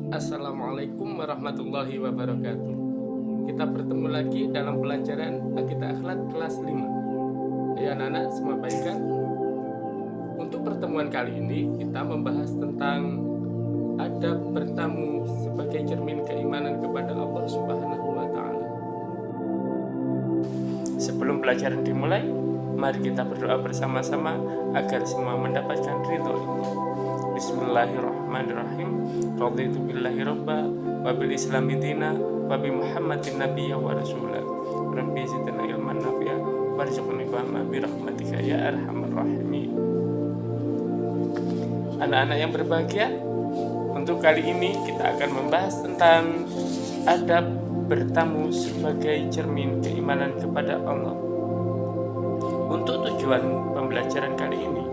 Assalamualaikum warahmatullahi wabarakatuh. Kita bertemu lagi dalam pelajaran Akidah Akhlak kelas 5. Ya anak-anak semua baik kan? Untuk pertemuan kali ini kita membahas tentang adab bertamu sebagai cermin keimanan kepada Allah Subhanahu wa taala. Sebelum pelajaran dimulai, mari kita berdoa bersama-sama agar semua mendapatkan ridho. Bismillahirrahmanirrahim. Raditu billahi rabba wa bil islami dina wa bi Muhammadin nabiyya wa rasula. Rabbi zidna ilman nafi'a warzuqni fahma bi rahmatika ya arhamar rahimin. Anak-anak yang berbahagia, untuk kali ini kita akan membahas tentang adab bertamu sebagai cermin keimanan kepada Allah. Untuk tujuan pembelajaran kali ini,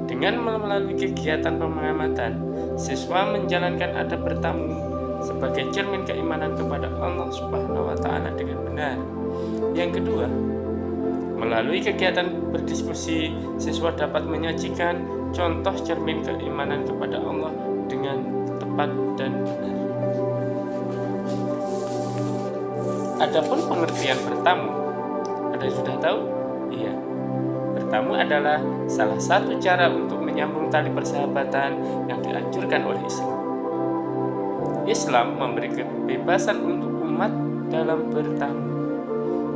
dengan melalui kegiatan pengamatan, siswa menjalankan adab bertamu sebagai cermin keimanan kepada Allah Subhanahu wa taala dengan benar. Yang kedua, melalui kegiatan berdiskusi, siswa dapat menyajikan contoh cermin keimanan kepada Allah dengan tepat dan benar. Adapun pengertian bertamu, ada yang sudah tahu? Iya. Bertamu adalah salah satu cara untuk menyambung tali persahabatan yang dianjurkan oleh Islam. Islam memberi kebebasan untuk umat dalam bertamu,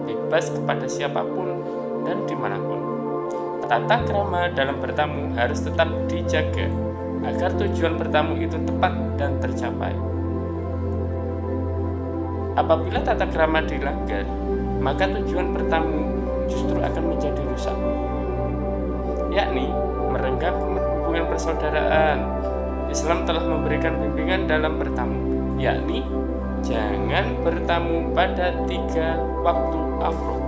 bebas kepada siapapun dan dimanapun. Tata krama dalam bertamu harus tetap dijaga agar tujuan bertamu itu tepat dan tercapai. Apabila tata krama dilanggar, maka tujuan bertamu justru akan menjadi rusak, yakni merenggang hubungan persaudaraan. Islam telah memberikan bimbingan dalam bertamu, yakni jangan bertamu pada 3 waktu aurat.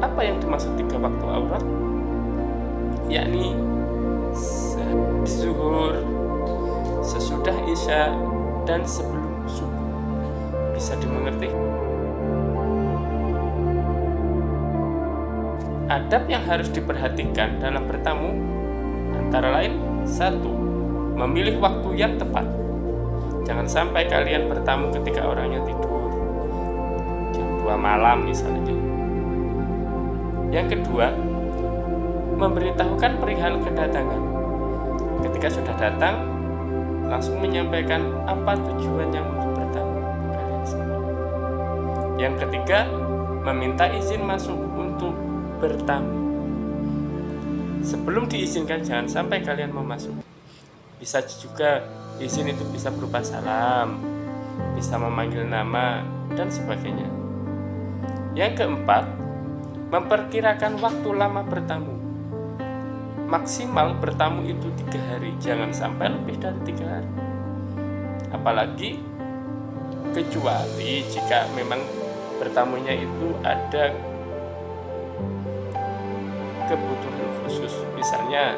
Apa yang dimaksud 3 waktu aurat? Yakni zuhur, sesudah isya, dan sebelum subuh. Bisa dimengerti? Adab yang harus diperhatikan dalam bertamu antara lain: 1. Memilih waktu yang tepat. Jangan sampai kalian bertamu ketika orangnya tidur, jam 2 malam misalnya. Yang kedua, memberitahukan perihal kedatangan. Ketika sudah datang, langsung menyampaikan apa tujuannya untuk bertamu kalian semua. Yang ketiga, meminta izin masuk untuk bertamu. Sebelum diizinkan, jangan sampai kalian mau masuk. Bisa juga izin itu bisa berupa salam, bisa memanggil nama, dan sebagainya. Yang keempat, memperkirakan waktu lama bertamu. Maksimal bertamu itu 3 hari, jangan sampai lebih dari 3 hari. Apalagi kecuali jika memang bertamunya itu ada kebutuhan khusus, misalnya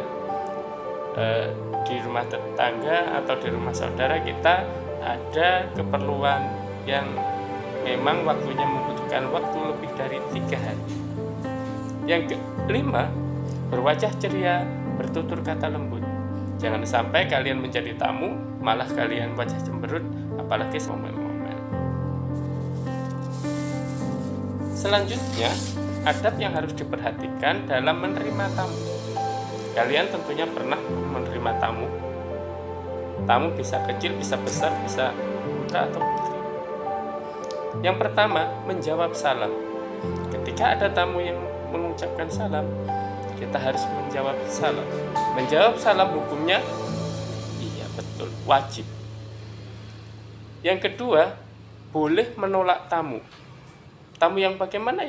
di rumah tetangga atau di rumah saudara kita ada keperluan yang memang waktunya membutuhkan waktu lebih dari 3 hari. Yang kelima, berwajah ceria, bertutur kata lembut. Jangan sampai kalian menjadi tamu malah kalian wajah cemberut, apalagi ngomel-ngomel. Selanjutnya, adab yang harus diperhatikan dalam menerima tamu. Kalian tentunya pernah menerima tamu. Tamu bisa kecil, bisa besar, bisa putra atau putri. Yang pertama, menjawab salam. Ketika ada tamu yang mengucapkan salam, kita harus menjawab salam. Menjawab salam hukumnya, iya betul, wajib. Yang kedua, boleh menolak tamu. Tamu yang bagaimana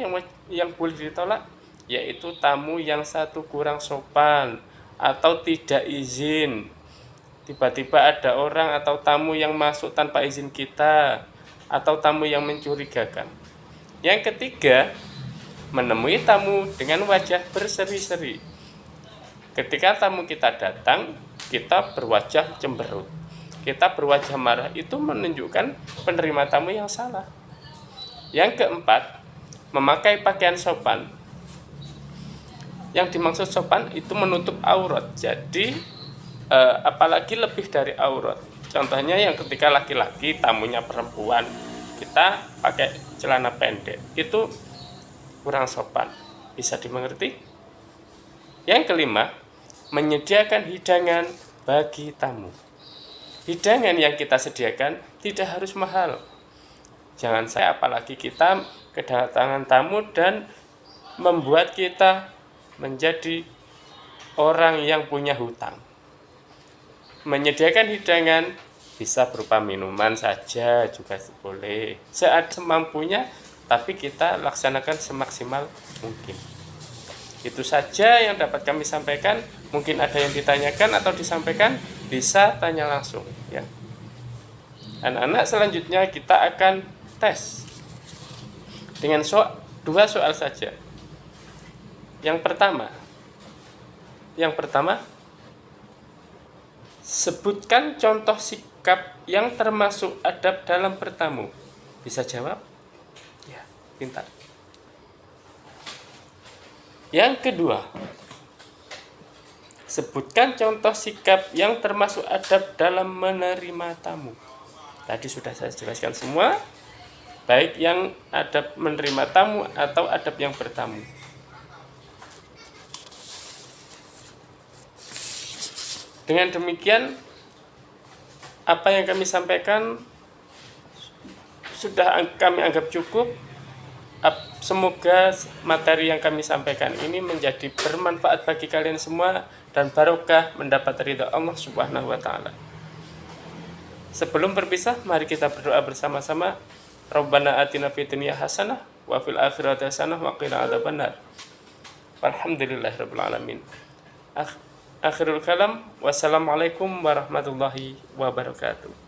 yang boleh ditolak? Yaitu tamu yang satu kurang sopan atau tidak izin. Tiba-tiba ada orang atau tamu yang masuk tanpa izin kita, atau tamu yang mencurigakan. Yang ketiga, menemui tamu dengan wajah berseri-seri. Ketika tamu kita datang, kita berwajah cemberut, kita berwajah marah, itu menunjukkan penerima tamu yang salah. Yang keempat, memakai pakaian sopan. Yang dimaksud sopan itu menutup aurat. Jadi apalagi lebih dari aurat. Contohnya yang ketika laki-laki tamunya perempuan, kita pakai celana pendek, itu kurang sopan. Bisa dimengerti? Yang kelima, menyediakan hidangan bagi tamu. Hidangan yang kita sediakan tidak harus mahal. Jangan saya, apalagi kita kedatangan tamu dan membuat kita menjadi orang yang punya hutang. Menyediakan hidangan bisa berupa minuman saja juga boleh, semampunya, tapi kita laksanakan semaksimal mungkin. Itu saja yang dapat kami sampaikan. Mungkin ada yang ditanyakan atau disampaikan, bisa tanya langsung ya. Anak-anak, selanjutnya kita akan tes dengan dua soal saja. Yang pertama, sebutkan contoh sikap yang termasuk adab dalam bertamu. Bisa jawab? Ya, pintar. Yang kedua, sebutkan contoh sikap yang termasuk adab dalam menerima tamu. Tadi sudah saya jelaskan semua, baik yang adab menerima tamu atau adab yang bertamu. Dengan demikian, apa yang kami sampaikan sudah kami anggap cukup. Semoga materi yang kami sampaikan ini menjadi bermanfaat bagi kalian semua dan barokah mendapat ridha Allah Subhanahu wa taala. Sebelum berpisah, mari kita berdoa bersama-sama. Rabbana atina fid dunya hasanah wa fil akhirati hasanah wa qina adzabannar. Walhamdulillahirabbil alamin. Akhirul kalam, wassalamualaikum warahmatullahi wabarakatuh.